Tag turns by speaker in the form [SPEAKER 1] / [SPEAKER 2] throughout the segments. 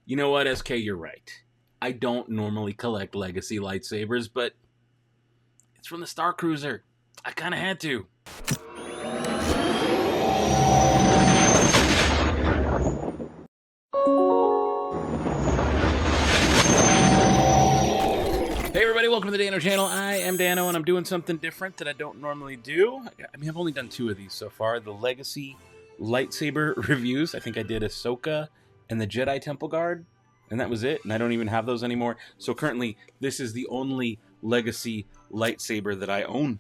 [SPEAKER 1] You know what, SK, you're right. I don't normally collect legacy lightsabers, but it's from the Starcruiser. I kind of had to. Hey everybody, welcome to the Dano channel. I am Dano and I'm doing something different that I don't normally do. I mean, I've only done 2 of these so far. The Legacy Lightsaber reviews. I think I did Ahsoka and the Jedi Temple Guard, and that was it. And I don't even have those anymore. So currently, this is the only Legacy lightsaber that I own.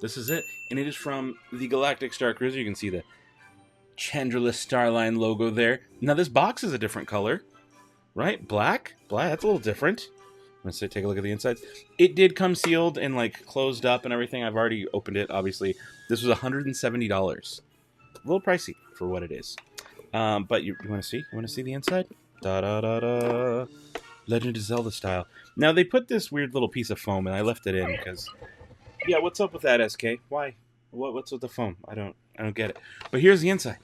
[SPEAKER 1] This is it. And it is from the Galactic Starcruiser. You can see the Chandraless Starline logo there. Now this box is a different color, right? Black? That's a little different. Let's take a look at the insides. It did come sealed and like closed up and everything. I've already opened it, obviously. This was $170. A little pricey for what it is. But you want to see? You want to see the inside? Da-da-da-da. Legend of Zelda style. Now, they put this weird little piece of foam, and I left it in because... Yeah, what's up with that, SK? Why? What's with the foam? I don't get it. But here's the inside.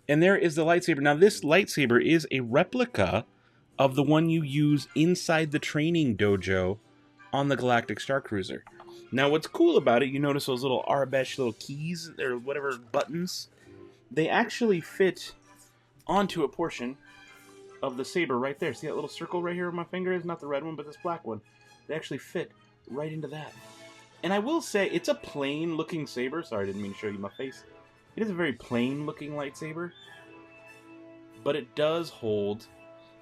[SPEAKER 1] And there is the lightsaber. Now, this lightsaber is a replica of the one you use inside the training dojo on the Galactic Starcruiser. Now, what's cool about it, you notice those little Arabesh little keys, or whatever, buttons, they actually fit onto a portion of the saber right there. See that little circle right here where my finger is? Not the red one, but this black one. They actually fit right into that. And I will say, it's a plain-looking saber. Sorry, I didn't mean to show you my face. It is a very plain-looking lightsaber, but it does hold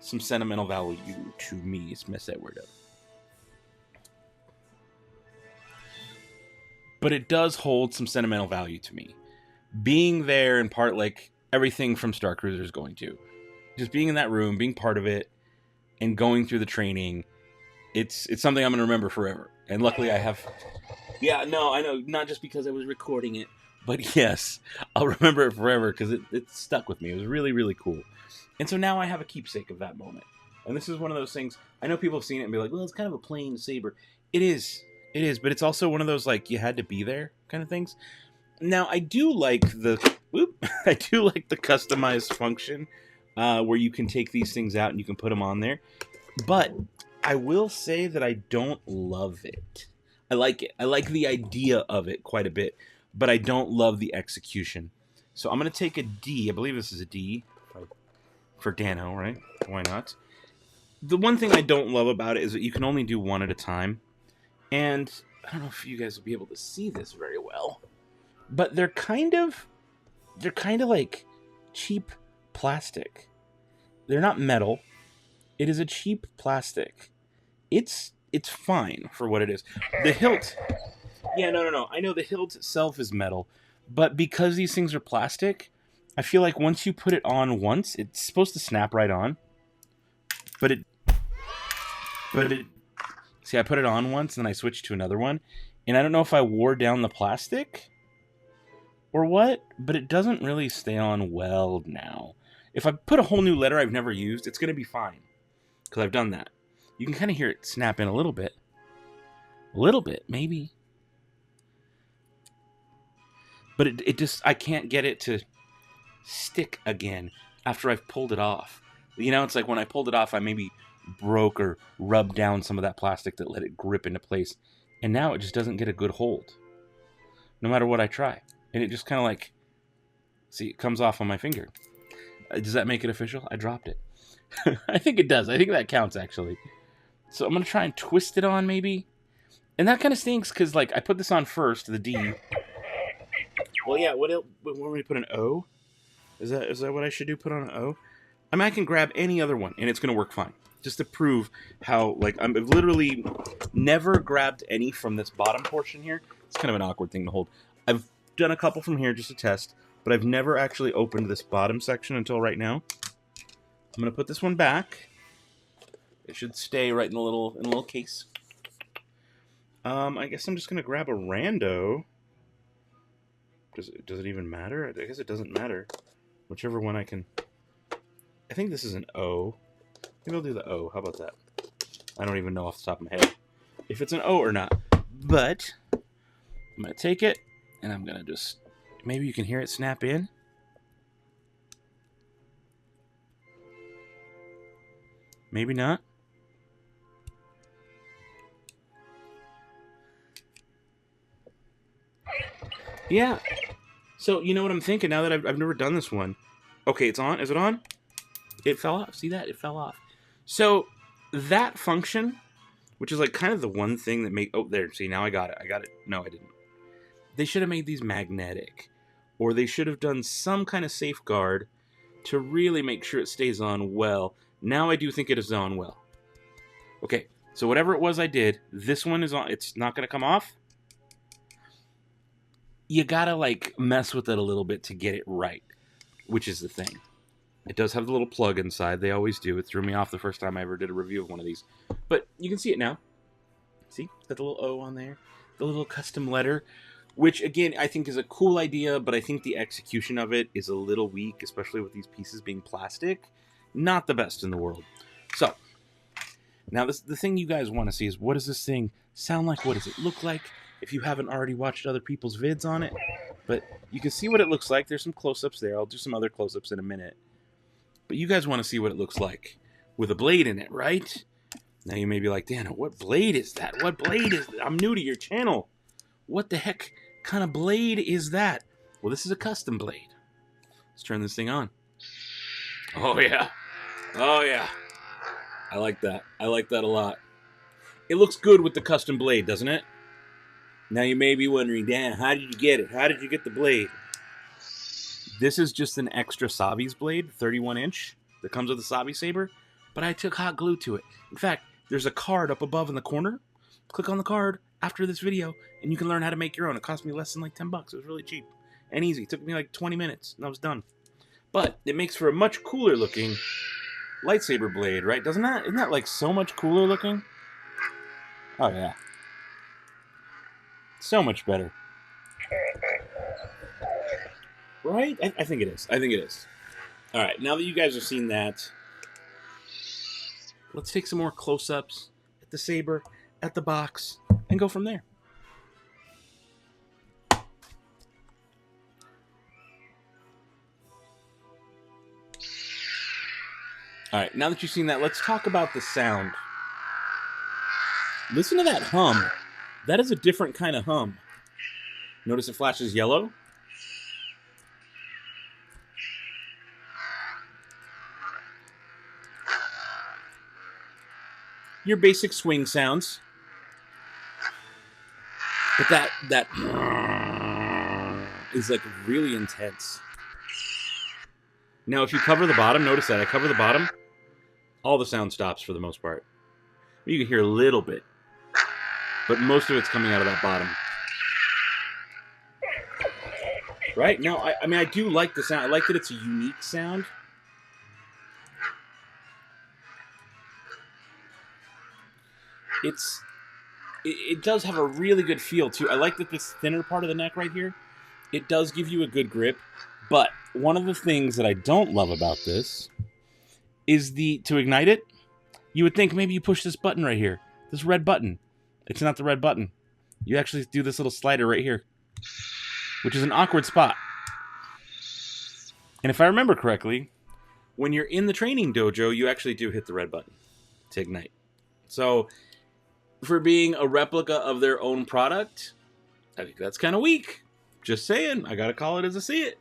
[SPEAKER 1] some sentimental value to me. Let's mess that word up. But it does hold some sentimental value to me. Being there in part, like everything from Starcruiser is going to. Just being in that room, being part of it, and going through the training, it's something I'm going to remember forever. And luckily I have... Yeah, no, I know, not just because I was recording it, but yes, I'll remember it forever because it stuck with me. It was really, really cool. And so now I have a keepsake of that moment. And this is one of those things, I know people have seen it and be like, well, it's kind of a plain saber. It is, but it's also one of those, like, you had to be there kind of things. Now, I do like the customized function where you can take these things out and you can put them on there. But I will say that I don't love it. I like it. I like the idea of it quite a bit, but I don't love the execution. So I'm going to take a D. I believe this is a D for Dano, right? Why not? The one thing I don't love about it is that you can only do one at a time. And I don't know if you guys will be able to see this very well, but they're kind of like cheap plastic. They're not metal. It is a cheap plastic. It's fine for what it is. The hilt... Yeah, no. I know the hilt itself is metal, but because these things are plastic, I feel like once you put it on once, it's supposed to snap right on. But it... See, I put it on once, and then I switched to another one, and I don't know if I wore down the plastic or what, but it doesn't really stay on well now. If I put a whole new letter I've never used, it's going to be fine, because I've done that. You can kind of hear it snap in a little bit. A little bit, maybe. But it just, I can't get it to stick again after I've pulled it off. You know, it's like when I pulled it off, I maybe broke or rubbed down some of that plastic that let it grip into place. And now it just doesn't get a good hold, no matter what I try. And it just kind of like, see, it comes off on my finger. Does that make it official? I dropped it. I think it does. I think that counts, actually. So I'm going to try and twist it on, maybe. And that kind of stinks, because, like, I put this on first, the D. Well, yeah, what want me to put an O? Is that what I should do, put on an O? I mean, I can grab any other one, and it's going to work fine. Just to prove how, like, I've literally never grabbed any from this bottom portion here. It's kind of an awkward thing to hold. I've done a couple from here just to test, but I've never actually opened this bottom section until right now. I'm going to put this one back. It should stay right in the little case. I guess I'm just going to grab a rando. Does it even matter? I guess it doesn't matter. Whichever one I can... I think this is an O. Maybe I'll do the O. How about that? I don't even know off the top of my head if it's an O or not. But I'm going to take it, and I'm going to just... Maybe you can hear it snap in. Maybe not. Yeah. So, you know what I'm thinking now that I've never done this one? Okay, it's on. Is it on? It fell off. See that? It fell off. So, that function, which is like kind of the one thing that make... Oh, there. See, now I got it. I got it. No, I didn't. They should have made these magnetic. Or they should have done some kind of safeguard to really make sure it stays on well. Now I do think it is on well. Okay, so whatever it was I did, this one is on. It's not going to come off. You got to, like, mess with it a little bit to get it right, which is the thing. It does have the little plug inside. They always do. It threw me off the first time I ever did a review of one of these. But you can see it now. See? Got the little O on there. The little custom letter. Which, again, I think is a cool idea, but I think the execution of it is a little weak, especially with these pieces being plastic. Not the best in the world. So, now the thing you guys want to see is, what does this thing sound like? What does it look like? If you haven't already watched other people's vids on it. But you can see what it looks like. There's some close-ups there. I'll do some other close-ups in a minute. But you guys want to see what it looks like with a blade in it, right? Now you may be like, Dan, what blade is that? What blade is that? I'm new to your channel. What the heck kind of blade is that? Well, this is a custom blade. Let's turn this thing on. Oh, yeah. Oh, yeah. I like that. I like that a lot. It looks good with the custom blade, doesn't it? Now you may be wondering, Dan, how did you get it? How did you get the blade? This is just an extra Sabi's blade, 31-inch, that comes with the Sabi saber, but I took hot glue to it. In fact, there's a card up above in the corner. Click on the card after this video, and you can learn how to make your own. It cost me less than like $10. It was really cheap and easy. It took me like 20 minutes, and I was done. But it makes for a much cooler looking lightsaber blade, right? Isn't that like so much cooler looking? Oh, yeah. So much better. Right? I think it is. I think it is. All right, now that you guys have seen that, let's take some more close-ups at the saber, at the box, and go from there. All right, now that you've seen that, let's talk about the sound. Listen to that hum. That is a different kind of hum. Notice it flashes yellow? Your basic swing sounds. But that is like really intense. Now if you cover the bottom, notice that I cover the bottom, all the sound stops for the most part. You can hear a little bit, but most of it's coming out of that bottom. Right? No, I mean, I do like the sound. I like that it's a unique sound. It does have a really good feel, too. I like that this thinner part of the neck right here, it does give you a good grip. But one of the things that I don't love about this is to ignite it, you would think maybe you push this button right here. This red button. It's not the red button. You actually do this little slider right here, which is an awkward spot. And if I remember correctly, when you're in the training dojo, you actually do hit the red button to ignite. So, for being a replica of their own product, I think that's kind of weak. Just saying. I gotta call it as I see it.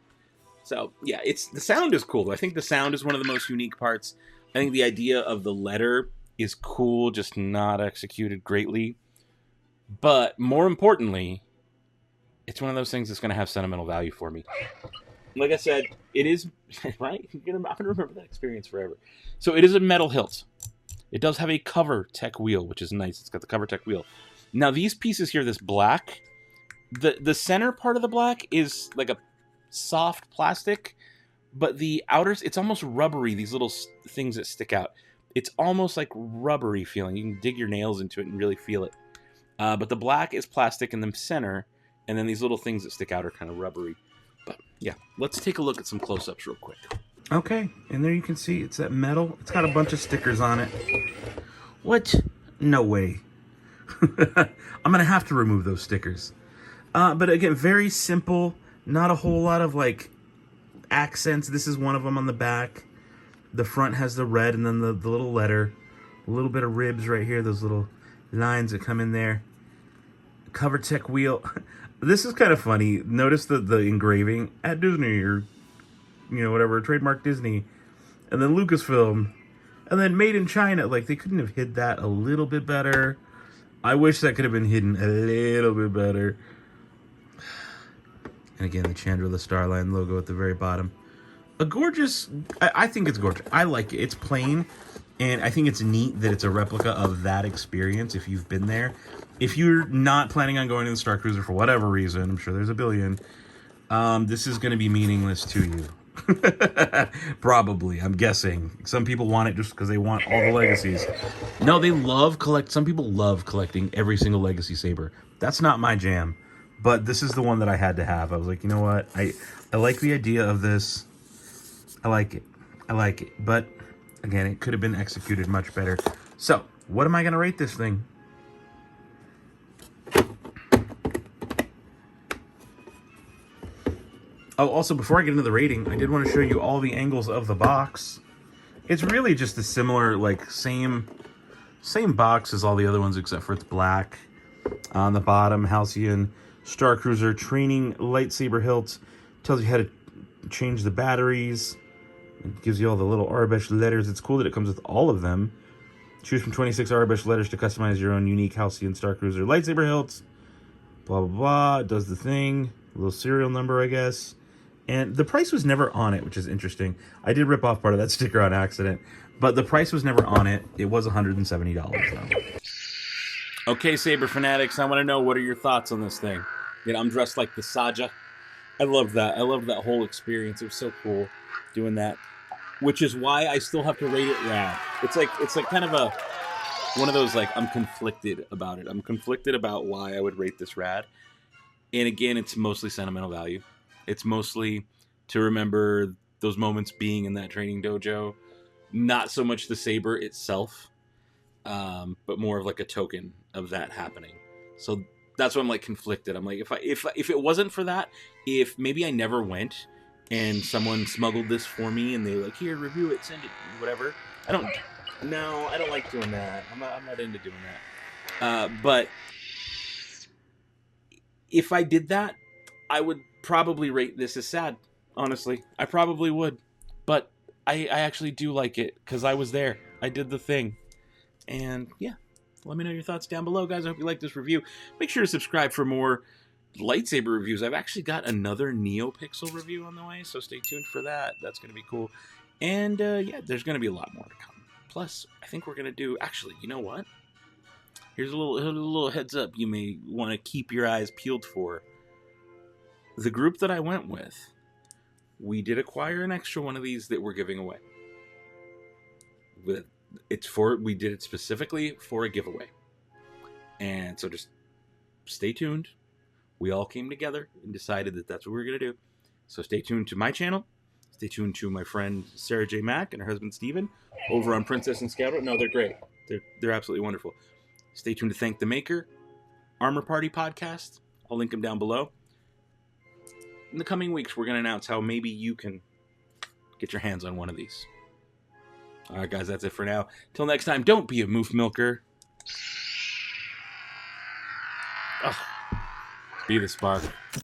[SPEAKER 1] So, yeah, the sound is cool. I think the sound is one of the most unique parts. I think the idea of the letter is cool, just not executed greatly. But more importantly, it's one of those things that's going to have sentimental value for me. Like I said, it is, right? I'm going to remember that experience forever. So it is a metal hilt. It does have a cover tech wheel, which is nice. It's got the cover tech wheel. Now these pieces here, this black, the center part of the black is like a soft plastic, but the outer, it's almost rubbery, these little things that stick out. It's almost like rubbery feeling. You can dig your nails into it and really feel it. But the black is plastic in the center, and then these little things that stick out are kind of rubbery. But yeah, let's take a look at some close-ups real quick. Okay, and there you can see it's that metal. It's got a bunch of stickers on it. What? No way. I'm going to have to remove those stickers. But again, very simple. Not a whole lot of like accents. This is one of them on the back. The front has the red and then the little letter. A little bit of ribs right here, those little lines that come in there. Cover tech wheel. This is kind of funny. Notice the engraving at Disney, or whatever, trademark Disney, and then Lucasfilm, and then made in China. Like, they couldn't have hid that a little bit better. I wish that could have been hidden a little bit better. And again, the Chandrila Starline logo at the very bottom. A gorgeous, I think it's gorgeous. I like it. It's plain, and I think it's neat that it's a replica of that experience if you've been there. If you're not planning on going to the Starcruiser for whatever reason, I'm sure there's a billion, this is going to be meaningless to you. Probably, I'm guessing. Some people want it just because they want all the legacies. No, they love some people love collecting every single legacy saber. That's not my jam, but this is the one that I had to have. I was like, you know what? I like the idea of this. I like it. But again, it could have been executed much better. So, what am I going to rate this thing? Oh, also, before I get into the rating, I did want to show you all the angles of the box. It's really just a similar, like, same box as all the other ones, except for it's black. On the bottom, Halcyon Starcruiser training lightsaber hilt. Tells you how to change the batteries. It gives you all the little Arabic letters. It's cool that it comes with all of them. Choose from 26 Arabic letters to customize your own unique Halcyon Starcruiser lightsaber hilt. Blah, blah, blah. It does the thing. A little serial number, I guess. And the price was never on it, which is interesting. I did rip off part of that sticker on accident, but the price was never on it. It was $170 though. Okay, Saber fanatics, I want to know, what are your thoughts on this thing? I'm dressed like the Saja. I love that. I love that whole experience. It was so cool doing that, which is why I still have to rate it rad. It's like kind of one of those, like, I'm conflicted about it. I'm conflicted about why I would rate this rad. And again, it's mostly sentimental value. It's mostly to remember those moments being in that training dojo. Not so much the saber itself, but more of like a token of that happening. So that's why I'm like conflicted. I'm like, if it wasn't for that, if maybe I never went and someone smuggled this for me and they were like, here, review it, send it, whatever. I don't like doing that. I'm not into doing that. But if I did that, I would probably rate this as sad, honestly. I probably would. But I actually do like it, because I was there. I did the thing. And yeah, let me know your thoughts down below, guys. I hope you like this review. Make sure to subscribe for more lightsaber reviews. I've actually got another NeoPixel review on the way, so stay tuned for that. That's going to be cool. And yeah, there's going to be a lot more to come. Plus, I think we're going to do... Actually, you know what? Here's a little heads up you may want to keep your eyes peeled for. The group that I went with, we did acquire an extra one of these that we're giving away. We did it specifically for a giveaway. And so just stay tuned. We all came together and decided that that's what we were going to do. So stay tuned to my channel. Stay tuned to my friend Sara J. Mack and her husband Steven over on Princess and Scout. No, they're great. They're absolutely wonderful. Stay tuned to Thank the Maker, Armor Party Podcast. I'll link them down below. In the coming weeks, we're going to announce how maybe you can get your hands on one of these. All right, guys, that's it for now. Till next time, don't be a moof milker. Be the spark.